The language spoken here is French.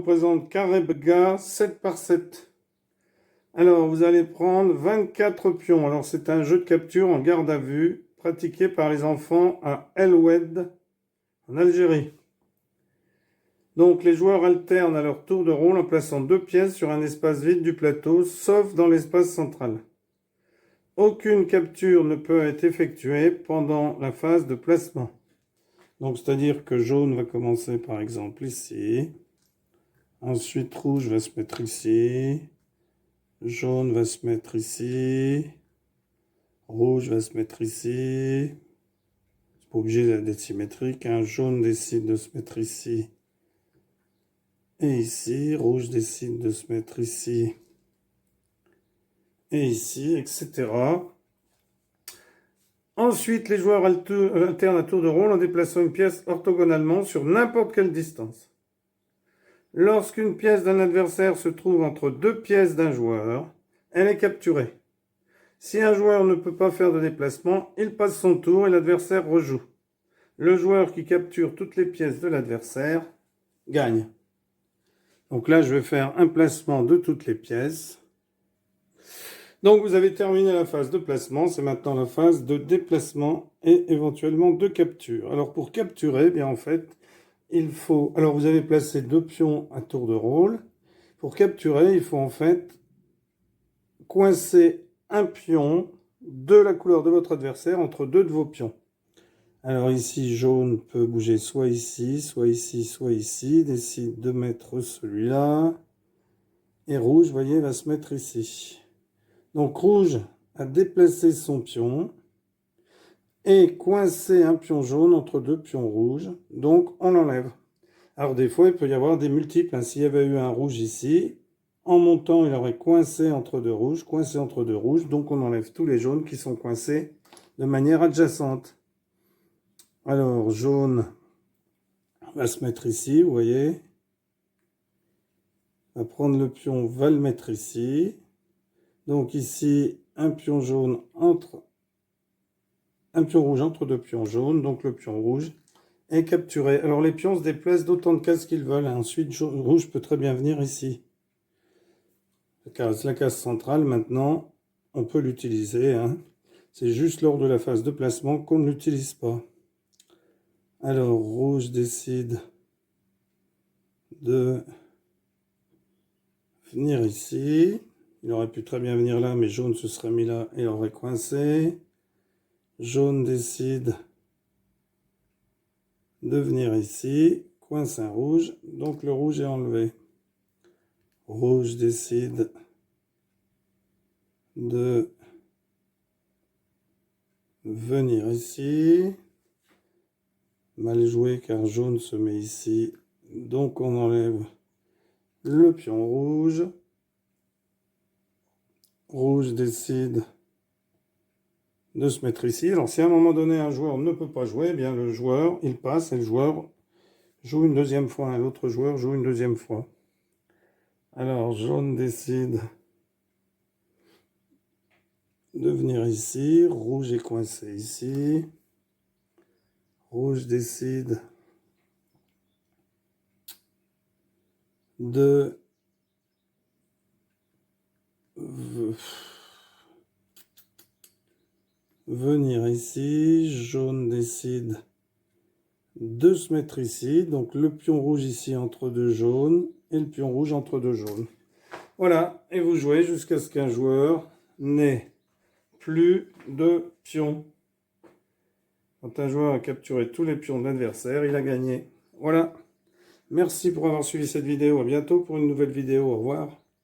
représente Karebga 7 par 7. Alors, vous allez prendre 24 pions. Alors, c'est un jeu de capture en garde à vue, pratiqué par les enfants à El Oued, en Algérie. Donc, les joueurs alternent à leur tour de rôle en plaçant 2 pièces sur un espace vide du plateau, sauf dans l'espace central. Aucune capture ne peut être effectuée pendant la phase de placement. Donc, c'est-à-dire que jaune va commencer par exemple ici. Ensuite, rouge va se mettre ici. Jaune va se mettre ici. Rouge va se mettre ici. C'est pas obligé d'être symétrique. Jaune décide de se mettre ici. Et ici. Rouge décide de se mettre ici. Et ici, etc. Ensuite, les joueurs alternent à tour de rôle en déplaçant une pièce orthogonalement sur n'importe quelle distance. Lorsqu'une pièce d'un adversaire se trouve entre 2 pièces d'un joueur, elle est capturée. Si un joueur ne peut pas faire de déplacement, il passe son tour et l'adversaire rejoue. Le joueur qui capture toutes les pièces de l'adversaire gagne. Donc là, je vais faire un placement de toutes les pièces. Donc vous avez terminé la phase de placement, c'est maintenant la phase de déplacement et éventuellement de capture. Alors pour capturer, bien en fait, il faut... Alors vous avez placé 2 pions à tour de rôle. Pour capturer, il faut en fait coincer un pion de la couleur de votre adversaire entre 2 de vos pions. Alors ici, jaune peut bouger soit ici, soit ici, soit ici. Décide de mettre celui-là. Et rouge, vous voyez, va se mettre ici. Donc rouge a déplacé son pion et coincé un pion jaune entre 2 pions rouges. Donc on l'enlève. Alors des fois, il peut y avoir des multiples. S'il y avait eu un rouge ici, en montant, il aurait coincé entre 2 rouges, donc on enlève tous les jaunes qui sont coincés de manière adjacente. Alors, jaune va se mettre ici, vous voyez. Va prendre le pion, va le mettre ici. Donc ici, un pion jaune un pion rouge entre 2 pions jaunes, donc le pion rouge est capturé. Alors les pions se déplacent d'autant de cases qu'ils veulent. Ensuite, rouge peut très bien venir ici. La case centrale, maintenant, on peut l'utiliser. C'est juste lors de la phase de placement qu'on ne l'utilise pas. Alors, rouge décide de venir ici. Il aurait pu très bien venir là, mais jaune se serait mis là et aurait coincé. Jaune décide de venir ici, coince un rouge, donc le rouge est enlevé. Rouge décide de venir ici. Mal joué car jaune se met ici, donc on enlève le pion rouge. Rouge décide de se mettre ici. Alors si à un moment donné un joueur ne peut pas jouer, eh bien le joueur il passe et le joueur joue une deuxième fois. L'autre joueur joue une deuxième fois. Alors jaune décide de venir ici. Rouge est coincé ici. Rouge décide de venir ici. Jaune décide de se mettre ici. Donc le pion rouge ici entre 2 jaunes et le pion rouge entre 2 jaunes. Voilà, et vous jouez jusqu'à ce qu'un joueur n'ait plus de pions. Quand un joueur a capturé tous les pions de l'adversaire, il a gagné. Voilà. Merci pour avoir suivi cette vidéo. À bientôt pour une nouvelle vidéo. Au revoir.